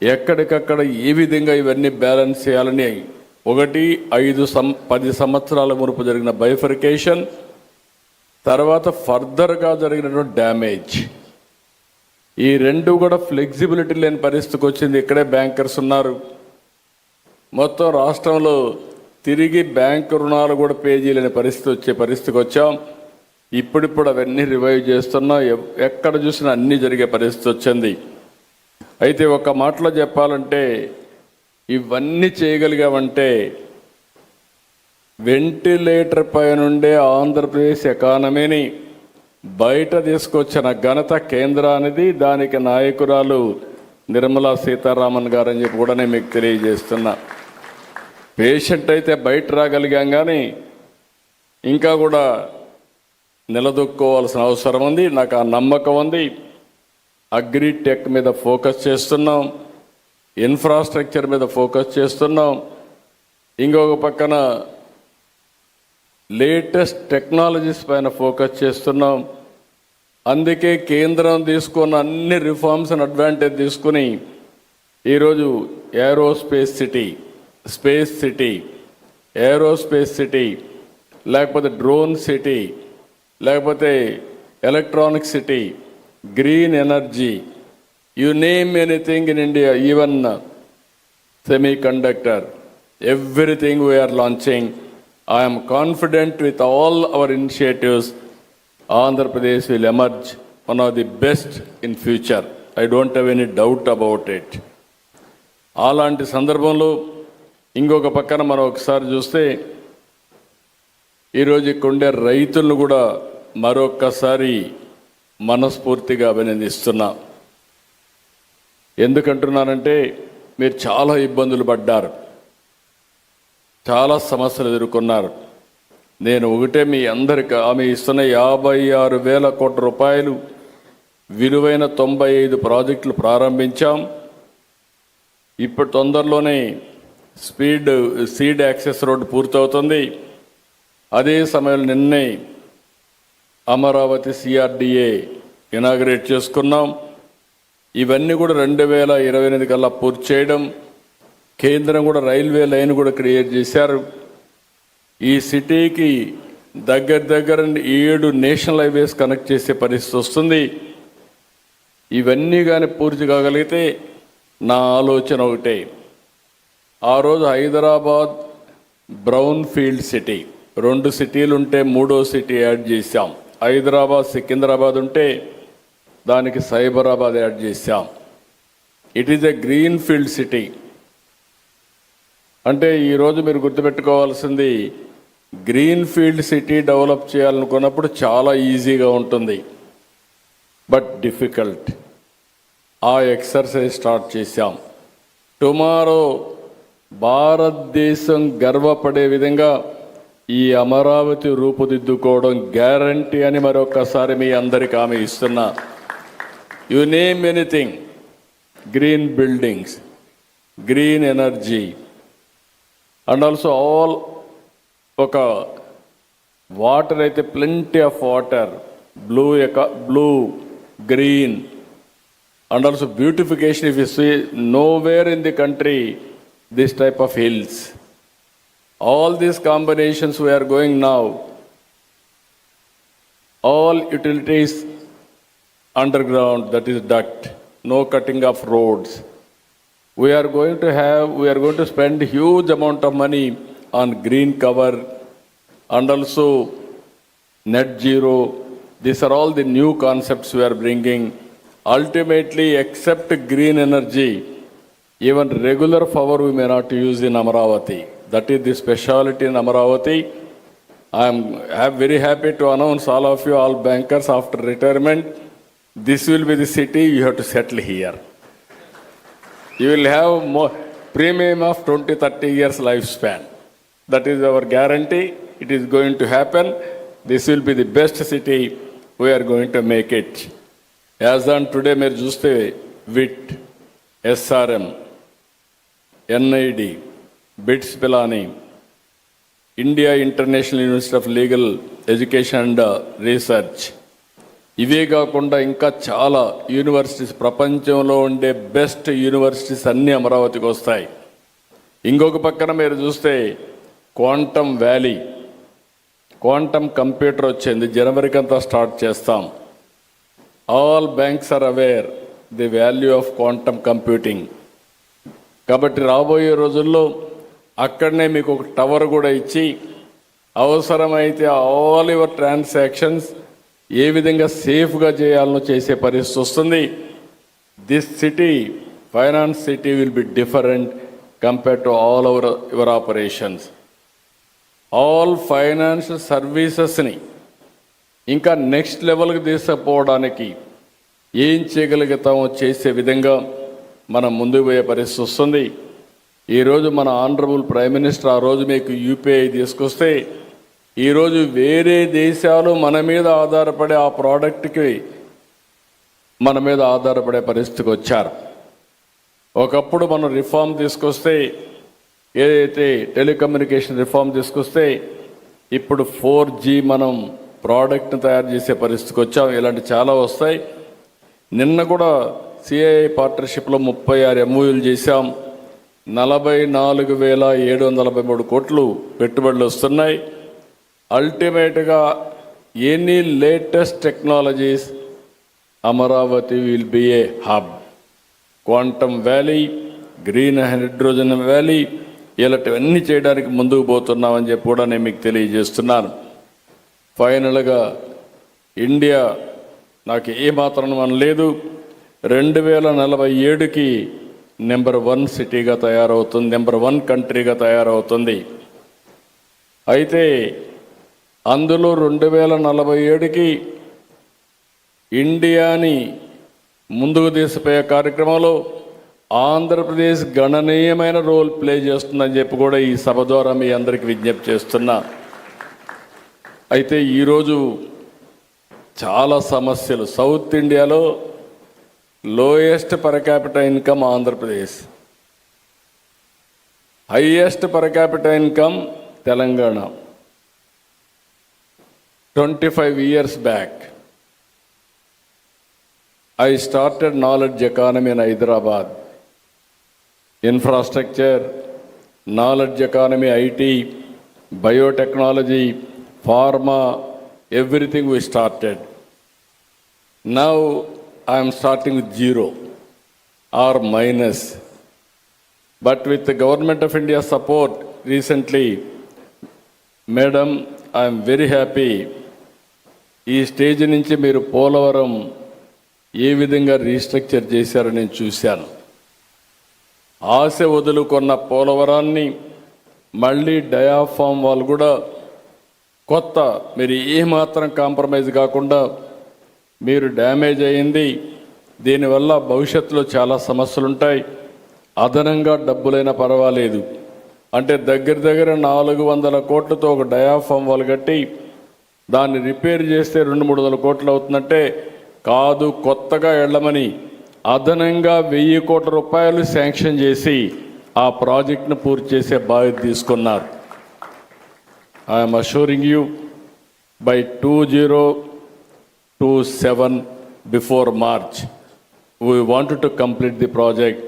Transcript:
ఎక్కడికక్కడ ఏ విధంగా ఇవన్నీ బ్యాలెన్స్ చేయాలని 10 సంవత్సరాల మునుపు జరిగిన బైఫర్కేషన్, తర్వాత ఫర్దర్గా జరిగినటువంటి డ్యామేజ్, ఈ రెండు కూడా ఫ్లెక్సిబిలిటీ లేని పరిస్థితికి వచ్చింది. ఇక్కడే బ్యాంకర్స్ ఉన్నారు. మొత్తం రాష్ట్రంలో తిరిగి బ్యాంకు రుణాలు కూడా పే చేయలేని పరిస్థితికి వచ్చాం. ఇప్పుడిప్పుడు అవన్నీ రివైవ్ చేస్తున్నాం. ఎక్కడ చూసినా అన్నీ జరిగే పరిస్థితి వచ్చింది. అయితే ఒక మాటలో చెప్పాలంటే ఇవన్నీ చేయగలిగామంటే వెంటిలేటర్ పై నుండే ఆంధ్రప్రదేశ్ ఎకానమీని బయట తీసుకొచ్చిన ఘనత కేంద్రానిది. దానికి నాయకురాలు నిర్మలా సీతారామన్ గారు అని చెప్పి కూడా నేను మీకు తెలియజేస్తున్నా. పేషెంట్ అయితే బయట రాగలిగాం, కానీ ఇంకా కూడా నిలదొక్కోవాల్సిన అవసరం ఉంది. నాకు ఆ నమ్మకం ఉంది. అగ్రిటెక్ మీద ఫోకస్ చేస్తున్నాం, ఇన్ఫ్రాస్ట్రక్చర్ మీద ఫోకస్ చేస్తున్నాం. ఇంకొక పక్కన లేటెస్ట్ టెక్నాలజీస్ పైన ఫోకస్ చేస్తున్నాం. అందుకే కేంద్రం తీసుకున్న అన్ని రిఫార్మ్స్ అండ్ అడ్వాంటేజ్ తీసుకుని ఈరోజు aerospace city, space city, aerospace city, లేకపోతే డ్రోన్ సిటీ, లేకపోతే electronic city, green energy, you name anything in India, even semiconductor, everything we are launching. I am confident with all our initiatives, Andhra Pradesh will emerge one of the best in future. I don't have any doubt about it. అలాంటి సందర్భంలో ఇంకొక పక్కన మనం ఒకసారి చూస్తే ఈరోజు ఇక్కడుండే రైతులను కూడా మరొక్కసారి మనస్ఫూర్తిగా అభినందిస్తున్నా. ఎందుకంటున్నానంటే మీరు చాలా ఇబ్బందులు పడ్డారు, చాలా సమస్యలు ఎదుర్కొన్నారు. నేను ఒకటే మీ అందరికీ ఆమె ఇస్తున్న 56,000 కోట్ల రూపాయలు విలువైన 95 ప్రాజెక్టులు ప్రారంభించాం. ఇప్పుడు తొందరలోనే సీడ్ యాక్సెస్ రోడ్డు పూర్తవుతుంది. అదే సమయంలో నిన్నే అమరావతి CRDA ఇనాగ్రేట్ చేసుకున్నాం. ఇవన్నీ కూడా 2028 కల్లా పూర్తి చేయడం. కేంద్రం కూడా రైల్వే లైన్ కూడా క్రియేట్ చేశారు. ఈ సిటీకి దగ్గర 7 నేషనల్ హైవేస్ కనెక్ట్ చేసే పరిస్థితి వస్తుంది. ఇవన్నీ కానీ పూర్తి కాగలిగితే నా ఆలోచన ఒకటే, ఆ రోజు హైదరాబాద్ బ్రౌన్ ఫీల్డ్ సిటీ, 2 సిటీలు ఉంటే 3వ సిటీ యాడ్ చేశాం. హైదరాబాద్ సికింద్రాబాద్ ఉంటే దానికి సైబరాబాద్ యాడ్ చేశాం. It is a green field city. అంటే ఈరోజు మీరు గుర్తుపెట్టుకోవాల్సింది, గ్రీన్ ఫీల్డ్ సిటీ డెవలప్ చేయాలనుకున్నప్పుడు చాలా ఈజీగా ఉంటుంది, బట్ డిఫికల్ట్. ఆ ఎక్సర్సైజ్ స్టార్ట్ చేశాం. టుమారో భారతదేశం గర్వపడే విధంగా ఈ అమరావతి రూపుదిద్దుకోవడం గ్యారంటీ అని మరొకసారి మీ అందరికీ హామీ ఇస్తున్నా. You name anything, green buildings, green energy, and also all ఒక వాటర్ అయితే plenty of water, blue, green, and also beautification. If you see, nowhere in the country this type of hills, all these combinations we are going now, all utilities underground, that is duct, no cutting of roads. We are going to spend huge amount of money on green cover and also net zero. These are all the new concepts we are bringing. Ultimately, except green energy, even regular power we may not use in Amaravati. That is the speciality in Amaravati. I am very happy to announce all of you, all bankers, after retirement, this will be the city you have to settle here. You will have more premium of 20-30 years lifespan. That is our guarantee. It is going to happen. This will be the best city. We are going to make it. As on today, మీరు చూస్తే VIT, SRM, NID, BITS Pilani, India International University of Legal Education and Research, ఇవే కాకుండా ఇంకా చాలా universities, ప్రపంచంలో ఉండే best universities అన్నీ అమరావతికి వస్తాయి. ఇంకొక పక్కన మీరు చూస్తే క్వాంటమ్ వ్యాలీ, క్వాంటమ్ కంప్యూటర్ వచ్చింది, జనవరికి అంతా స్టార్ట్ చేస్తాం. All banks are aware the value of quantum computing. కాబట్టి రాబోయే రోజుల్లో అక్కడనే మీకు ఒక టవర్ కూడా ఇచ్చి అవసరమైతే ఆల్ యువర్ ట్రాన్సాక్షన్స్ ఏ విధంగా సేఫ్గా చేయాలనో చేసే పరిస్థితి వస్తుంది. This city, finance city will be different compared to all your operations. All financial సర్వీసెస్ని ఇంకా నెక్స్ట్ లెవెల్కి తీసుకుపోవడానికి ఏం చేయగలుగుతామో చేసే విధంగా మనం ముందుకు పోయే పరిస్థితి వస్తుంది. ఈరోజు మన ఆనరబుల్ ప్రైమ్ మినిస్టర్ ఆ రోజు మీకు యూపీఐ తీసుకొస్తే ఈరోజు వేరే దేశాలు మన మీద ఆధారపడే ఆ ప్రోడక్ట్కి మన మీద ఆధారపడే పరిస్థితికి వచ్చారు. ఒకప్పుడు మనం రిఫార్మ్ తీసుకొస్తే, ఏదైతే టెలికమ్యూనికేషన్ రిఫార్మ్ తీసుకొస్తే ఇప్పుడు 4G మనం ప్రోడక్ట్ని తయారు చేసే పరిస్థితికి వచ్చాం. ఇలాంటి చాలా వస్తాయి. నిన్న కూడా సిఐఐ పార్ట్నర్షిప్లో 36 MOUలు చేశాం. 44,743 కోట్లు పెట్టుబడులు వస్తున్నాయి. అల్టిమేట్గా any latest technologies, Amaravati will be A hub. Quantum valley, green hydrogen valley, ఇలాంటివన్నీ చేయడానికి ముందుకు పోతున్నామని చెప్పి కూడా నేను మీకు తెలియజేస్తున్నాను. ఫైనల్గా ఇండియా నాకు ఏమాత్రం అనలేదు, 2047కి నెంబర్ 1 సిటీగా తయారవుతుంది, నెంబర్ 1 కంట్రీగా తయారవుతుంది. అయితే అందులో 2047కి ఇండియాని ముందుకు తీసుకుపోయే కార్యక్రమంలో ఆంధ్రప్రదేశ్ గణనీయమైన రోల్ ప్లే చేస్తుందని చెప్పి కూడా ఈ సభ ద్వారా మీ అందరికీ విజ్ఞప్తి చేస్తున్నా. అయితే ఈరోజు చాలా సమస్యలు. సౌత్ ఇండియాలో lowest per capital income Andhra Pradesh, highest per capital income Telangana. 25 years back, I started knowledge economy in Hyderabad. Infrastructure, knowledge economy, IT, biotechnology, pharma, everything we started. Now I am starting with zero or minus. But with the Government of India support recently, Madam, I am very happy. ఈ stage నుంచి మీరు పోలవరం ఏ విధంగా restructure చేశారో నేను చూశాను. ఆశ వదులుకున్న పోలవరాన్ని మళ్ళీ diaphragm వాళ్ళు కూడా కొత్త, మీరు ఏమాత్రం కాంప్రమైజ్ కాకుండా మీరు డ్యామేజ్ అయ్యింది, దీనివల్ల భవిష్యత్తులో చాలా సమస్యలు ఉంటాయి, అదనంగా డబ్బులైనా పర్వాలేదు అంటే దగ్గర 400 కోట్లతో ఒక డయాఫామ్ వాళ్ళు కట్టి దాన్ని రిపేర్ చేస్తే 200-300 కోట్లు అవుతుందంటే కాదు, కొత్తగా వెళ్ళమని అదనంగా 1000 కోట్ల రూపాయలు శాంక్షన్ చేసి ఆ ప్రాజెక్ట్ను పూర్తి చేసే బాధ్యత తీసుకున్నారు. I'm assuring you by 2027 before March we wanted to complete the project